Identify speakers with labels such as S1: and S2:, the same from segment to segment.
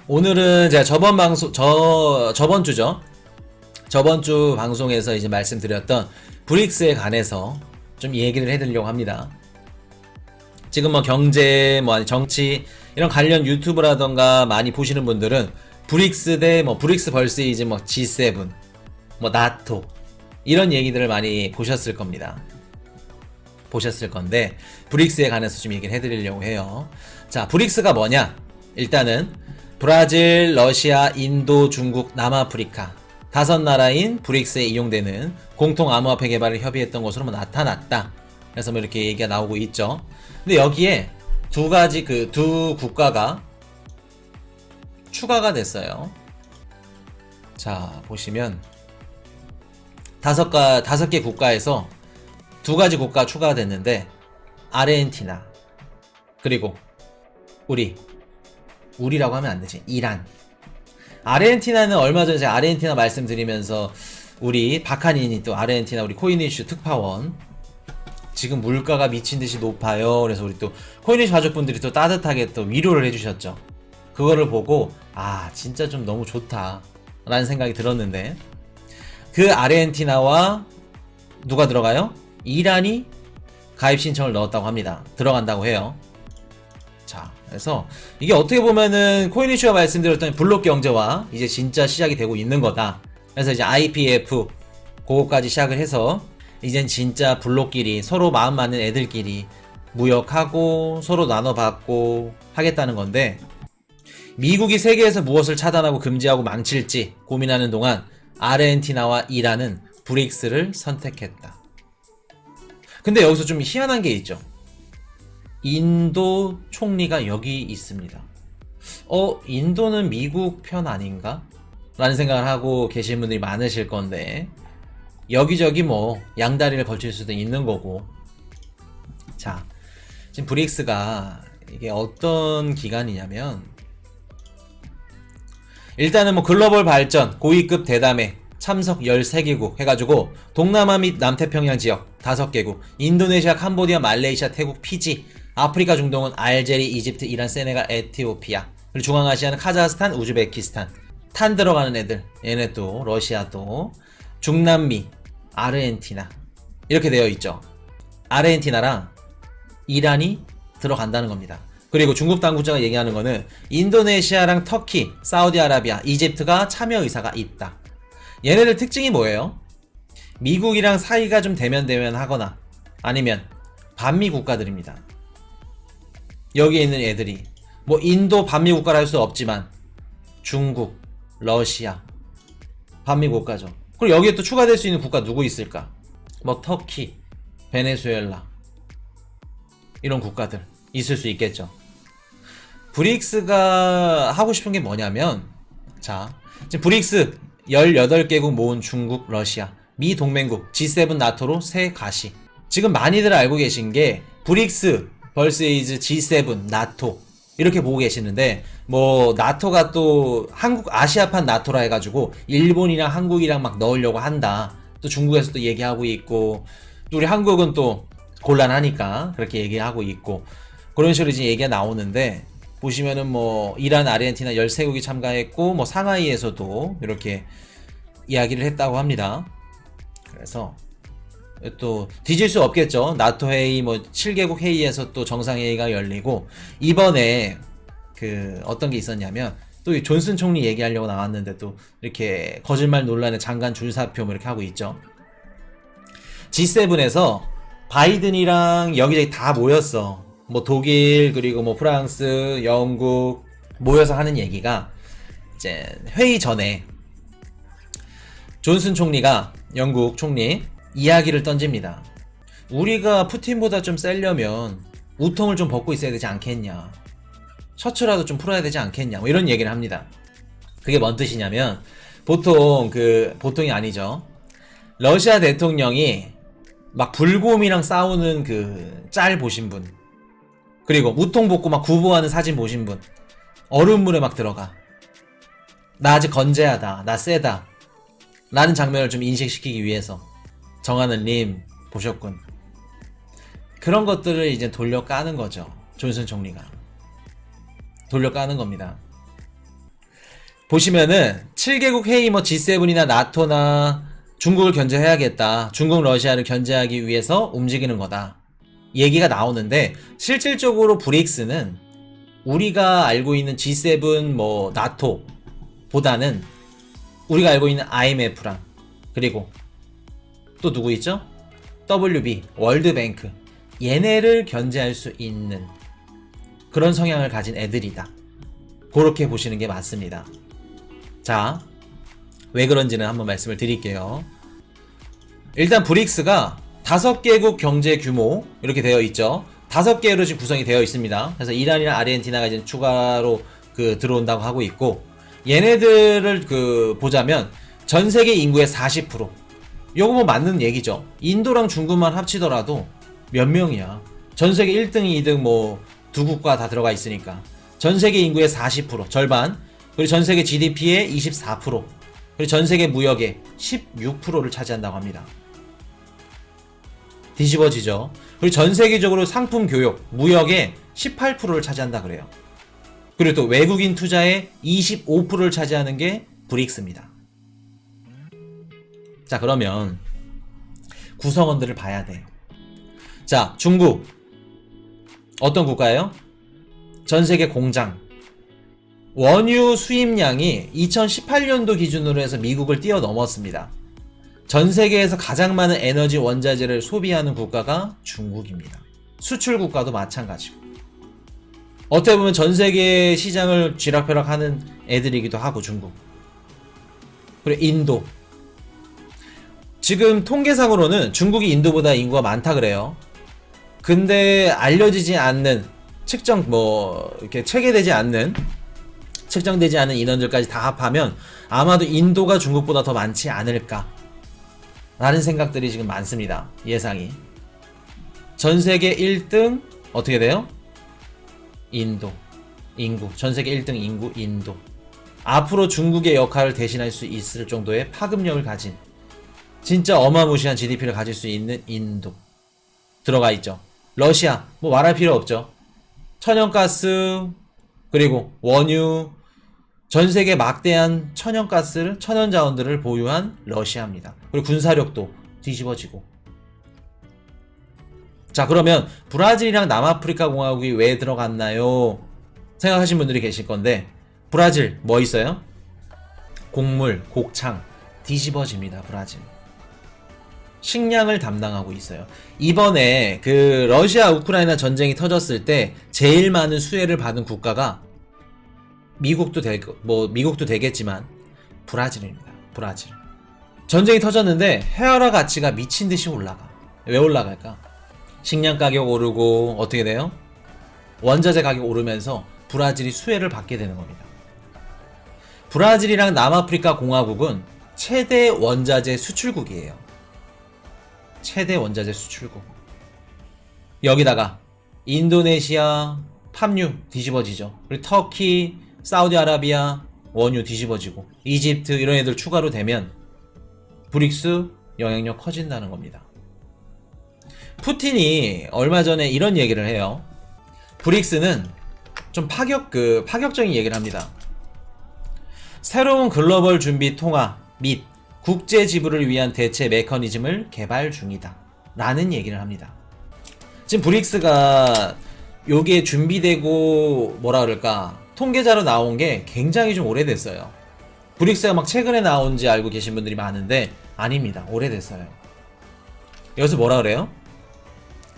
S1: 오늘은 제가 저번 주죠. 저번 주 방송에서 이제 말씀드렸던 브릭스에 관해서 좀 얘기를 해드리려고 합니다. 지금 뭐 경제, 뭐 아니 정치 이런 관련 유튜브라던가 많이 보시는 분들은 브릭스 대 뭐 브릭스 벌스 이제 뭐 G7, 뭐 나토 이런 얘기들을 많이 보셨을 겁니다. 보셨을 건데 브릭스에 관해서 좀 얘기를 해드리려고 해요. 자, 브릭스가 뭐냐? 일단은 브라질, 러시아, 인도, 중국, 남아프리카 5나라인 브릭스에 이용되는 공통 암호화폐 개발을 협의했던 것으로 뭐 나타났다. 그래서 뭐 이렇게 얘기가 나오고 있죠. 근데 여기에 두 국가가 추가가 됐어요. 자, 보시면 다섯 개 국가에서 2가지 국가가 추가가 됐는데 아르헨티나 그리고 우리라고 하면 안 되지. 이란. 아르헨티나는 얼마 전에 제가 아르헨티나 말씀드리면서 우리 박한인이 또 아르헨티나 우리 코인 이슈 특파원 지금 물가가 미친 듯이 높아요. 그래서 우리 또 코인 이슈 가족분들이 또 따뜻하게 또 위로를 해주셨죠. 그거를 보고 아 진짜 좀 너무 좋다 라는 생각이 들었는데 그 아르헨티나와 누가 들어가요? 이란이 가입 신청을 넣었다고 합니다. 들어간다고 해요. 자, 그래서 이게 어떻게 보면은 코인 이슈가 말씀드렸던 블록 경제와 이제 진짜 시작이 되고 있는 거다. 그래서 이제 IPF 그거까지 시작을 해서 이젠 진짜 블록끼리 서로 마음 맞는 애들끼리 무역하고 서로 나눠받고 하겠다는 건데 미국이 세계에서 무엇을 차단하고 금지하고 망칠지 고민하는 동안 아르헨티나와 이란은 브릭스를 선택했다. 근데 여기서 좀 희한한 게 있죠. 인도 총리가 여기 있습니다. 인도는 미국 편 아닌가? 라는 생각을 하고 계신 분들이 많으실 건데 여기저기 뭐 양다리를 걸칠 수도 있는 거고. 자, 지금 브릭스가 이게 어떤 기관이냐면 일단은 뭐 글로벌 발전 고위급 대담회 참석 13개국 해가지고 동남아 및 남태평양 지역 5개국 인도네시아, 캄보디아, 말레이시아, 태국, 피지 아프리카 중동은 알제리, 이집트, 이란, 세네갈, 에티오피아 그리고 중앙아시아는 카자흐스탄, 우즈베키스탄 탄 들어가는 애들 얘네 또 러시아 또 중남미, 아르헨티나 이렇게 되어 있죠. 아르헨티나랑 이란이 들어간다는 겁니다. 그리고 중국 당국자가 얘기하는 거는 인도네시아랑 터키, 사우디아라비아, 이집트가 참여 의사가 있다. 얘네들 특징이 뭐예요? 미국이랑 사이가 좀 대면 하거나 아니면 반미 국가들입니다. 여기에 있는 애들이 뭐 인도 반미 국가라 할 수 없지만 중국, 러시아 반미 국가죠. 그리고 여기에 또 추가될 수 있는 국가 누구 있을까? 뭐 터키, 베네수엘라 이런 국가들 있을 수 있겠죠. 브릭스가 하고 싶은 게 뭐냐면 자, 지금 브릭스 18개국 모은 중국, 러시아, 미 동맹국, G7 나토로 새 가시. 지금 많이들 알고 계신 게 브릭스 vs G7 나토 이렇게 보고 계시는데 뭐 나토가 또 한국 아시아판 나토라 해가지고 일본이랑 한국이랑 막 넣으려고 한다. 또 중국에서 또 얘기하고 있고 또 우리 한국은 또 곤란하니까 그렇게 얘기하고 있고 그런 식으로 이제 얘기가 나오는데 보시면은 뭐 이란, 아르헨티나 13국이 참가했고 뭐 상하이에서도 이렇게 이야기를 했다고 합니다. 그래서 또 뒤질 수 없겠죠. 나토 회의 뭐 7개국 회의에서 또 정상회의가 열리고 이번에 그 어떤 게 있었냐면 또 존슨 총리 얘기하려고 나왔는데 또 이렇게 거짓말 논란에 장관 줄사표 뭐 이렇게 하고 있죠. G7에서 바이든이랑 여기저기 다 모였어. 뭐 독일 그리고 뭐 프랑스, 영국 모여서 하는 얘기가 이제 회의 전에 존슨 총리가 영국 총리 이야기를 던집니다. 우리가 푸틴보다 좀 세려면 우통을 좀 벗고 있어야 되지 않겠냐. 셔츠라도 좀 풀어야 되지 않겠냐. 뭐 이런 얘기를 합니다. 그게 뭔 뜻이냐면 보통이 아니죠. 러시아 대통령이 막 불곰이랑 싸우는 그 짤 보신 분 그리고 우통 벗고 막 구보하는 사진 보신 분 얼음물에 막 들어가 나 아직 건재하다 나 세다 라는 장면을 좀 인식시키기 위해서 정하는 림 보셨군. 그런 것들을 이제 돌려 까는 거죠. 존슨 총리가 돌려 까는 겁니다. 보시면은 7개국 회의 뭐 G7이나 나토나 중국을 견제해야겠다. 중국 러시아를 견제하기 위해서 움직이는 거다. 얘기가 나오는데 실질적으로 브릭스는 우리가 알고 있는 G7 뭐 나토 보다는 우리가 알고 있는 IMF랑 그리고 또 누구 있죠? WB, 월드뱅크 얘네를 견제할 수 있는 그런 성향을 가진 애들이다. 그렇게 보시는 게 맞습니다. 자, 왜 그런지는 한번 말씀을 드릴게요. 일단 브릭스가 5개국 경제 규모 이렇게 되어 있죠. 5개로 지금 구성이 되어 있습니다. 그래서 이란이나 아르헨티나가 이제 추가로 들어온다고 하고 있고, 얘네들을 보자면 전 세계 인구의 40%. 요거 뭐 맞는 얘기죠. 인도랑 중국만 합치더라도 몇 명이야. 전 세계 1등, 2등 뭐 두 국가 다 들어가 있으니까. 전 세계 인구의 40%, 절반. 그리고 전 세계 GDP의 24%. 그리고 전 세계 무역의 16%를 차지한다고 합니다. 뒤집어지죠. 그리고 전 세계적으로 상품 교역, 무역의 18%를 차지한다 그래요. 그리고 또 외국인 투자의 25%를 차지하는 게 브릭스입니다. 자, 그러면 구성원들을 봐야 돼요. 자, 중국 어떤 국가예요? 전 세계 공장. 원유 수입량이 2018년도 기준으로 해서 미국을 뛰어넘었습니다. 전 세계에서 가장 많은 에너지 원자재를 소비하는 국가가 중국입니다. 수출 국가도 마찬가지고. 어떻게 보면 전 세계 시장을 쥐락펴락하는 애들이기도 하고 중국. 그리고 인도. 지금 통계상으로는 중국이 인도보다 인구가 많다 그래요. 근데 알려지지 않는 측정 이렇게 체계되지 않는 측정되지 않은 인원들까지 다 합하면 아마도 인도가 중국보다 더 많지 않을까 라는 생각들이 지금 많습니다. 예상이. 전 세계 1등 어떻게 돼요? 인도. 인구. 전 세계 1등 인구 인도. 앞으로 중국의 역할을 대신할 수 있을 정도의 파급력을 가진 진짜 어마무시한 GDP를 가질 수 있는 인도 들어가 있죠. 러시아 뭐 말할 필요 없죠. 천연가스 그리고 원유 전 세계 막대한 천연가스를 천연자원들을 보유한 러시아입니다. 그리고 군사력도 뒤집어지고. 자, 그러면 브라질이랑 남아프리카 공화국이 왜 들어갔나요? 생각하신 분들이 계실 건데 브라질 뭐 있어요? 곡물, 곡창 뒤집어집니다. 브라질. 식량을 담당하고 있어요. 이번에 러시아 우크라이나 전쟁이 터졌을 때 제일 많은 수혜를 받은 국가가 미국도 되겠지만 브라질입니다. 브라질. 전쟁이 터졌는데 헤아라 가치가 미친 듯이 올라가. 왜 올라갈까? 식량 가격 오르고 어떻게 돼요? 원자재 가격 오르면서 브라질이 수혜를 받게 되는 겁니다. 브라질이랑 남아프리카 공화국은 최대 원자재 수출국이에요. 최대 원자재 수출국. 여기다가 인도네시아 팜유 뒤집어지죠. 그리고 터키, 사우디아라비아 원유 뒤집어지고 이집트 이런 애들 추가로 되면 브릭스 영향력 커진다는 겁니다. 푸틴이 얼마 전에 이런 얘기를 해요. 브릭스는 좀 파격적인 얘기를 합니다. 새로운 글로벌 준비 통화 및 국제 지불을 위한 대체 메커니즘을 개발 중이다 라는 얘기를 합니다. 지금 브릭스가 요게 준비되고 통계자로 나온 게 굉장히 좀 오래됐어요. 브릭스가 막 최근에 나온지 알고 계신 분들이 많은데 아닙니다. 오래됐어요. 여기서 뭐라 그래요?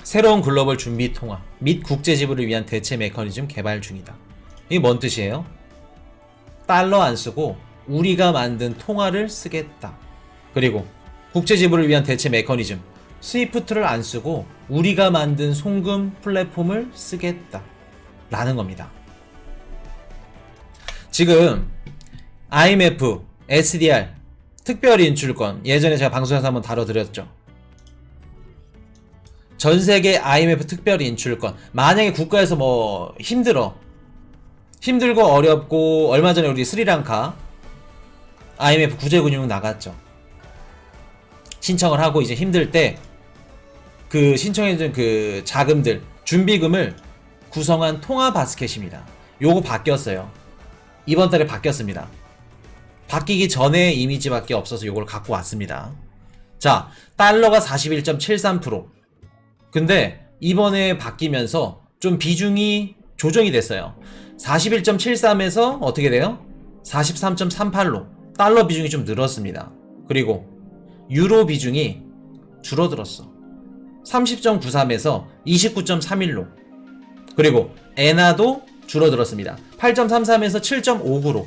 S1: 새로운 글로벌 준비 통화 및 국제 지불을 위한 대체 메커니즘 개발 중이다. 이게 뭔 뜻이에요? 달러 안 쓰고 우리가 만든 통화를 쓰겠다. 그리고 국제 지불을 위한 대체 메커니즘 스위프트를 안 쓰고 우리가 만든 송금 플랫폼을 쓰겠다 라는 겁니다. 지금 IMF, SDR 특별 인출권 예전에 제가 방송에서 한번 다뤄드렸죠. 전세계 IMF 특별 인출권 만약에 국가에서 힘들고 어렵고 얼마 전에 우리 스리랑카 IMF 구제금융 나갔죠. 신청을 하고 이제 힘들 때 신청해준 자금들 준비금을 구성한 통화 바스켓입니다. 요거 바뀌었어요. 이번 달에 바뀌었습니다. 바뀌기 전에 이미지밖에 없어서 요걸 갖고 왔습니다. 자, 달러가 41.73%. 근데 이번에 바뀌면서 좀 비중이 조정이 됐어요. 41.73에서 어떻게 돼요? 43.38로 달러 비중이 좀 늘었습니다. 그리고 유로 비중이 줄어들었어. 30.93에서 29.31로. 그리고 엔화도 줄어들었습니다. 8.33에서 7.59로.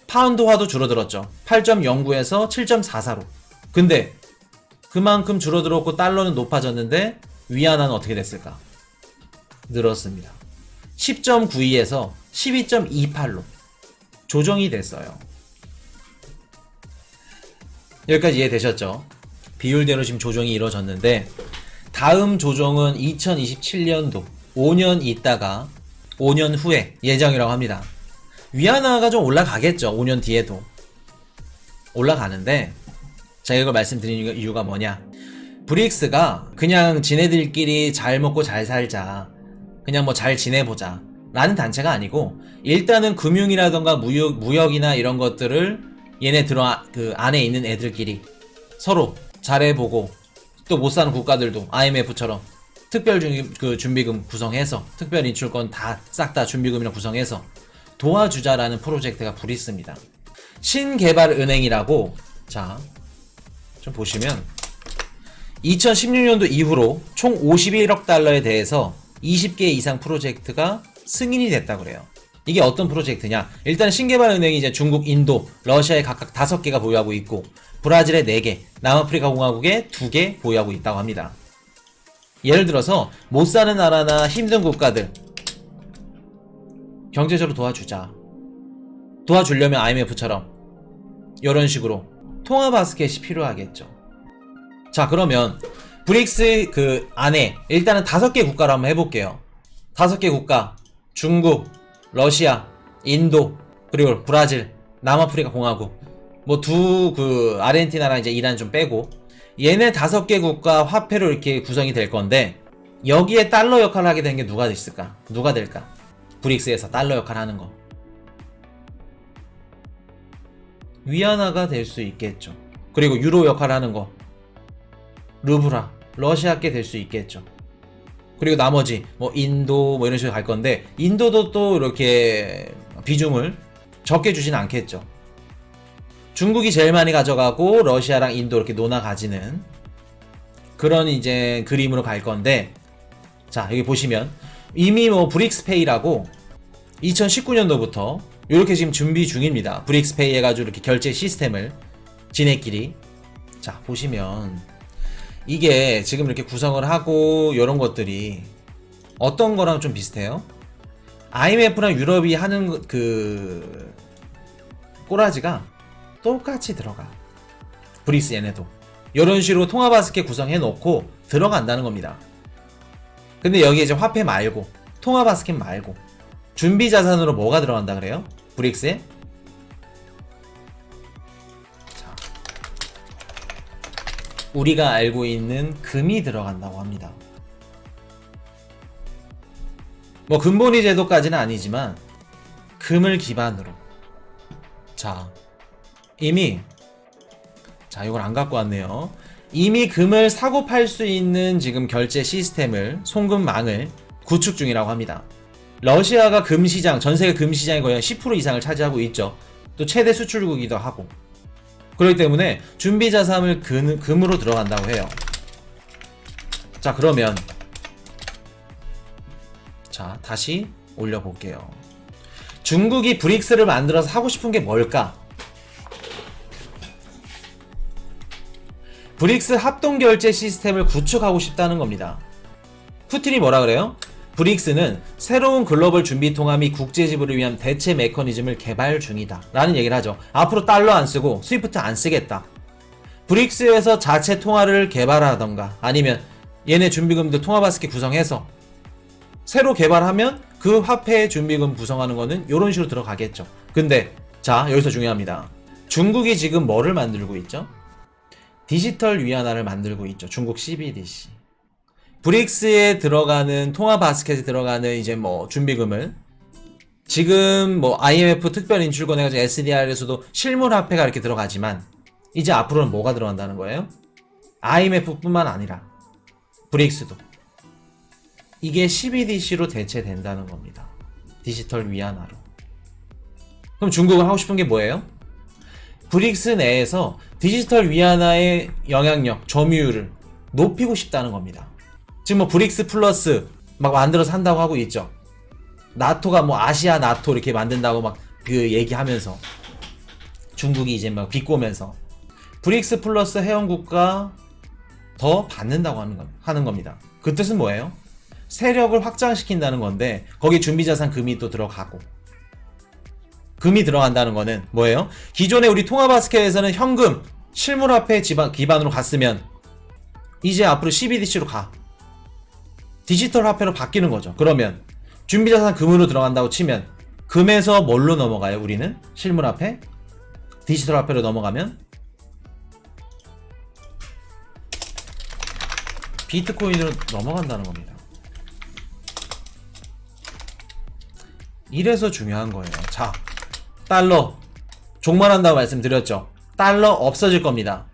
S1: 파운드화도 줄어들었죠. 8.09에서 7.44로. 근데 그만큼 줄어들었고 달러는 높아졌는데 위안화는 어떻게 됐을까? 늘었습니다. 10.92에서 12.28로 조정이 됐어요. 여기까지 이해되셨죠? 비율대로 지금 조정이 이루어졌는데 다음 조정은 2027년도 5년 있다가 5년 후에 예정이라고 합니다. 위안화가 좀 올라가겠죠. 5년 뒤에도 올라가는데 제가 이걸 말씀드리는 이유가 뭐냐, 브릭스가 그냥 지네들끼리 잘 먹고 잘 살자, 그냥 뭐 잘 지내보자 라는 단체가 아니고, 일단은 금융이라던가 무역이나 이런 것들을 얘네 그 안에 있는 애들끼리 서로 잘해보고, 또 못사는 국가들도 IMF처럼 특별 준비금 구성해서, 특별 인출권 다 싹 다 준비금이랑 구성해서 도와주자라는 프로젝트가 브릭스입니다. 신개발은행이라고, 자, 좀 보시면 2016년도 이후로 총 51억 달러에 대해서 20개 이상 프로젝트가 승인이 됐다고 그래요. 이게 어떤 프로젝트냐? 일단 신개발은행이 이제 중국, 인도, 러시아에 각각 5개가 보유하고 있고, 브라질에 4개, 남아프리카 공화국에 2개 보유하고 있다고 합니다. 예를 들어서 못 사는 나라나 힘든 국가들 경제적으로 도와주려면 IMF처럼 이런 식으로 통화 바스켓이 필요하겠죠. 자, 그러면 브릭스 그 안에 일단은 5개 국가로 한번 해볼게요. 5개 국가, 중국, 러시아, 인도, 그리고 브라질, 남아프리카 공화국, 뭐 아르헨티나랑 이제 이란 좀 빼고, 얘네 5개 국가 화폐로 이렇게 구성이 될 건데, 여기에 달러 역할을 하게 된 게 누가 있을까? 누가 될까? 브릭스에서 달러 역할을 하는 거. 위안화가 될 수 있겠죠. 그리고 유로 역할을 하는 거, 루브라, 러시아께 될 수 있겠죠. 그리고 나머지 뭐 인도 뭐 이런 식으로 갈 건데, 인도도 또 이렇게 비중을 적게 주진 않겠죠. 중국이 제일 많이 가져가고 러시아랑 인도 이렇게 논아 가지는 그런 이제 그림으로 갈 건데, 자, 여기 보시면 이미 뭐 브릭스페이라고 2019년도부터 이렇게 지금 준비 중입니다. 브릭스페이 해가지고 이렇게 결제 시스템을 지네끼리. 자, 보시면 이게 지금 이렇게 구성을 하고 이런 것들이 어떤 거랑 좀 비슷해요? IMF랑 유럽이 하는 그 꼬라지가 똑같이 들어가. 브릭스 얘네도 이런 식으로 통화 바스켓 구성해 놓고 들어간다는 겁니다. 근데 여기에 이제 화폐 말고, 통화 바스켓 말고 준비 자산으로 뭐가 들어간다 그래요? 브릭스에? 자, 우리가 알고 있는 금이 들어간다고 합니다. 뭐 근본위 제도까지는 아니지만 금을 기반으로. 자, 이미, 자, 이걸 안 갖고 왔네요. 이미 금을 사고 팔 수 있는 지금 결제 시스템을, 송금망을 구축 중이라고 합니다. 러시아가 금시장, 전세계 금시장의 거의 10% 이상을 차지하고 있죠. 또 최대 수출국이기도 하고. 그렇기 때문에 준비 자산을 금으로 들어간다고 해요. 자, 그러면 자, 다시 올려볼게요. 중국이 브릭스를 만들어서 하고 싶은 게 뭘까? 브릭스 합동결제 시스템을 구축하고 싶다는 겁니다. 푸틴이 뭐라 그래요? 브릭스는 새로운 글로벌 준비통화 및 국제지불을 위한 대체 메커니즘을 개발 중이다 라는 얘기를 하죠. 앞으로 달러 안 쓰고 스위프트 안 쓰겠다. 브릭스에서 자체 통화를 개발하던가, 아니면 얘네 준비금들 통화 바스켓 구성해서 새로 개발하면 그 화폐 준비금 구성하는 거는 이런 식으로 들어가겠죠. 근데 자, 여기서 중요합니다. 중국이 지금 뭐를 만들고 있죠? 디지털 위안화를 만들고 있죠. 중국 CBDC. 브릭스에 들어가는 통화 바스켓에 들어가는 이제 뭐 준비금을 지금 뭐 IMF 특별 인출권 해가지고 SDR에서도 실물화폐가 이렇게 들어가지만 이제 앞으로는 뭐가 들어간다는 거예요? IMF뿐만 아니라 브릭스도 이게 CBDC로 대체된다는 겁니다. 디지털 위안화로. 그럼 중국은 하고 싶은 게 뭐예요? 브릭스 내에서 디지털 위안화의 영향력, 점유율을 높이고 싶다는 겁니다. 지금 뭐 브릭스 플러스 막 만들어서 한다고 하고 있죠. 나토가 뭐 아시아 나토 이렇게 만든다고 막 그 얘기하면서 중국이 이제 막 비꼬면서 브릭스 플러스 회원국가 더 받는다고 하는 겁니다. 그 뜻은 뭐예요? 세력을 확장시킨다는 건데 거기 준비자산 금이 또 들어가고, 금이 들어간다는 거는 뭐예요? 기존에 우리 통화바스켓에서는 현금, 실물화폐 기반으로 갔으면 이제 앞으로 CBDC로 가. 디지털 화폐로 바뀌는 거죠. 그러면 준비자산 금으로 들어간다고 치면 금에서 뭘로 넘어가요? 우리는 실물화폐? 디지털 화폐로 넘어가면 비트코인으로 넘어간다는 겁니다. 이래서 중요한 거예요. 자, 달러 종말한다고 말씀드렸죠. 달러 없어질 겁니다.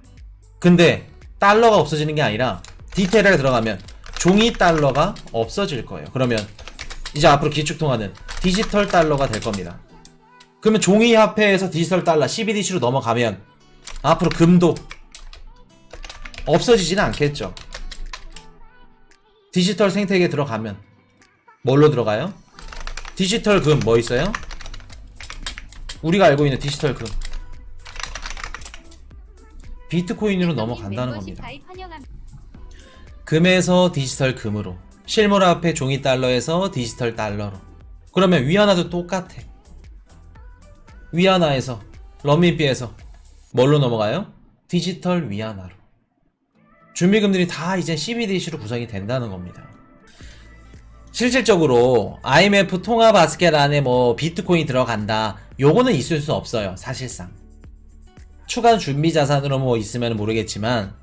S1: 근데 달러가 없어지는 게 아니라 디테일에 들어가면 종이 달러가 없어질 거예요. 그러면 이제 앞으로 기축통화는 디지털 달러가 될 겁니다. 그러면 종이 화폐에서 디지털 달러 CBDC로 넘어가면 앞으로 금도 없어지지는 않겠죠. 디지털 생태계에 들어가면 뭘로 들어가요? 디지털 금 뭐 있어요? 우리가 알고 있는 디지털 금 비트코인으로 넘어간다는 겁니다. 금에서 디지털 금으로, 실물화폐 종이 달러에서 디지털 달러로. 그러면 위안화도 똑같아. 위안화에서, 런민비에서 뭘로 넘어가요? 디지털 위안화로. 준비금들이 다 이제 CBDC로 구성이 된다는 겁니다. 실질적으로 IMF 통화 바스켓 안에 뭐 비트코인 들어간다, 요거는 있을 수 없어요. 사실상 추가 준비 자산으로 뭐 있으면 모르겠지만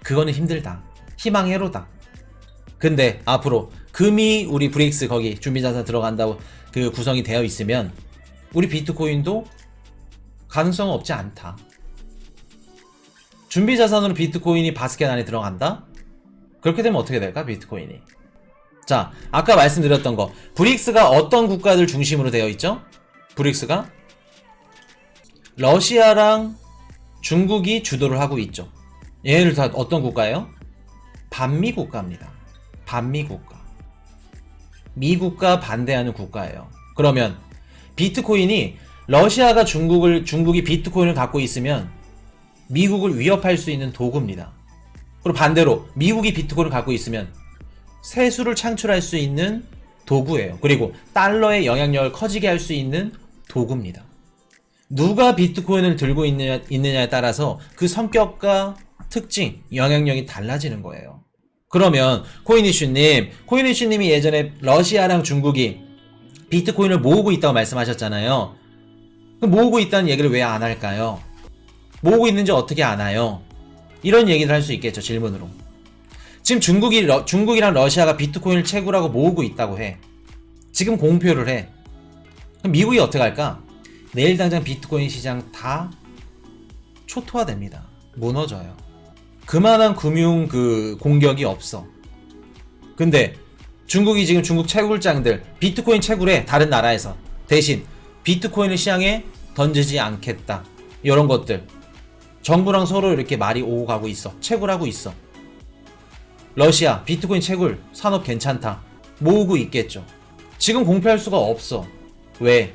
S1: 그거는 힘들다, 희망회로다. 근데 앞으로 금이 우리 브릭스 거기 준비 자산 들어간다고 그 구성이 되어 있으면 우리 비트코인도 가능성은 없지 않다. 준비 자산으로 비트코인이 바스켓 안에 들어간다? 그렇게 되면 어떻게 될까? 비트코인이. 자, 아까 말씀드렸던 거, 브릭스가 어떤 국가들 중심으로 되어 있죠? 브릭스가 러시아랑 중국이 주도를 하고 있죠. 얘네들 다 어떤 국가예요? 반미 국가입니다. 반미 국가. 미국과 반대하는 국가예요. 그러면 비트코인이 러시아가 중국이 비트코인을 갖고 있으면 미국을 위협할 수 있는 도구입니다. 그리고 반대로 미국이 비트코인을 갖고 있으면 세수를 창출할 수 있는 도구예요. 그리고 달러의 영향력을 커지게 할 수 있는 도구입니다. 누가 비트코인을 들고 있느냐에 따라서 그 성격과 특징, 영향력이 달라지는 거예요. 그러면 코인이슈님이 예전에 러시아랑 중국이 비트코인을 모으고 있다고 말씀하셨잖아요. 그럼 모으고 있다는 얘기를 왜 안 할까요? 모으고 있는지 어떻게 아나요? 이런 얘기를 할 수 있겠죠, 질문으로. 지금 중국이랑 러시아가 비트코인을 채굴하고 모으고 있다고 해. 지금 공표를 해. 그럼 미국이 어떻게 할까? 내일 당장 비트코인 시장 다 초토화됩니다. 무너져요. 그만한 금융 공격이 없어. 근데 중국이 지금 중국 채굴장들 비트코인 채굴해, 다른 나라에서. 대신 비트코인을 시장에 던지지 않겠다. 이런 것들. 정부랑 서로 이렇게 말이 오고 가고 있어. 채굴하고 있어. 러시아 비트코인 채굴 산업 괜찮다. 모으고 있겠죠. 지금 공표할 수가 없어. 왜?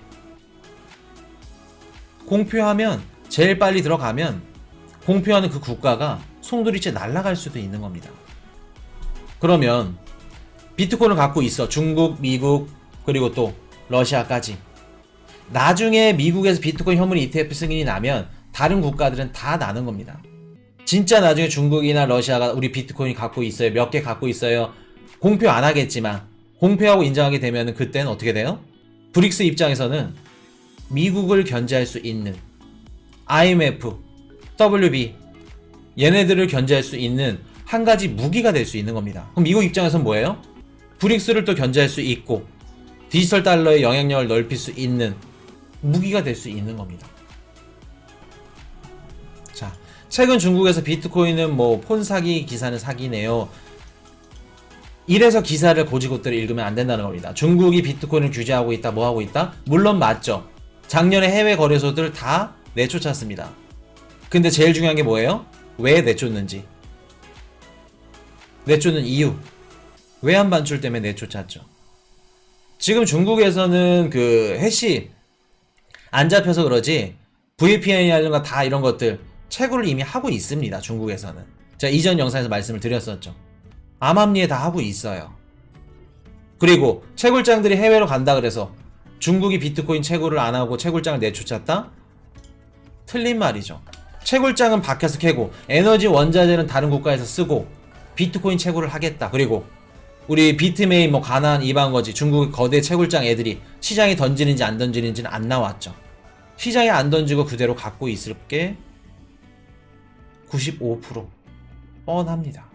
S1: 공표하면 제일 빨리 들어가면 공표하는 그 국가가 송두리째 날아갈 수도 있는 겁니다. 그러면 비트코인을 갖고 있어. 중국, 미국, 그리고 또 러시아까지. 나중에 미국에서 비트코인 현물 ETF 승인이 나면 다른 국가들은 다 나는 겁니다. 진짜 나중에 중국이나 러시아가 우리 비트코인 갖고 있어요, 몇 개 갖고 있어요, 공표 안 하겠지만 공표하고 인정하게 되면 그때는 어떻게 돼요? 브릭스 입장에서는 미국을 견제할 수 있는 IMF, WB 얘네들을 견제할 수 있는 한 가지 무기가 될 수 있는 겁니다. 그럼 미국 입장에서는 뭐예요? 브릭스를 또 견제할 수 있고 디지털 달러의 영향력을 넓힐 수 있는 무기가 될 수 있는 겁니다. 자, 최근 중국에서 비트코인은 뭐 폰 사기 기사는 사기네요. 이래서 기사를 고지고대로 읽으면 안 된다는 겁니다. 중국이 비트코인을 규제하고 있다, 뭐 하고 있다? 물론 맞죠. 작년에 해외 거래소들 다 내쫓았습니다. 근데 제일 중요한 게 뭐예요? 왜 내쫓는지. 내쫓는 이유. 외환 반출 때문에 내쫓았죠. 지금 중국에서는 그 해시 안 잡혀서 그러지 VPN이라든가 다 이런 것들 채굴을 이미 하고 있습니다. 중국에서는. 제가 이전 영상에서 말씀을 드렸었죠. 암암리에 다 하고 있어요. 그리고 채굴장들이 해외로 간다 그래서 중국이 비트코인 채굴을 안 하고 채굴장을 내쫓았다? 틀린 말이죠. 채굴장은 밖에서 캐고 에너지 원자재는 다른 국가에서 쓰고 비트코인 채굴을 하겠다. 그리고 우리 비트메인 뭐 가나안 이방거지 중국 거대 채굴장 애들이 시장에 던지는지 안 던지는지는 안 나왔죠. 시장에 안 던지고 그대로 갖고 있을 게 95% 뻔합니다.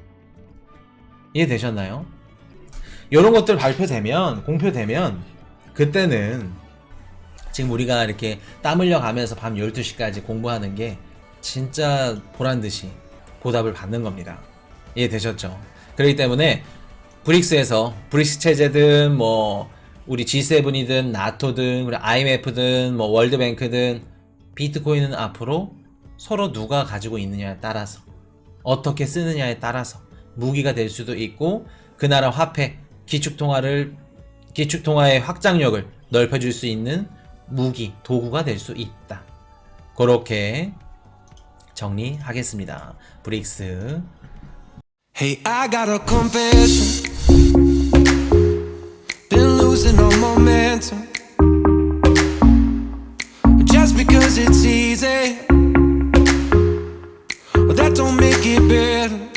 S1: 이해되셨나요? 이런 것들 발표되면 공표되면 그때는 지금 우리가 이렇게 땀 흘려 가면서 밤 12시까지 공부하는 게 진짜 보란듯이 보답을 받는 겁니다. 이해되셨죠? 그렇기 때문에 브릭스에서 브릭스 체제든 뭐 우리 G7이든 나토든 우리 IMF든 뭐 월드뱅크든 비트코인은 앞으로 서로 누가 가지고 있느냐에 따라서 어떻게 쓰느냐에 따라서 무기가 될 수도 있고 그 나라 화폐 기축통화의 확장력을 넓혀줄 수 있는 무기 도구가 될 수 있다. 그렇게 정리하겠습니다. 브릭스.
S2: Hey, I got a confession. Been losing all momentum. Just because it's easy, well, that don't make it better.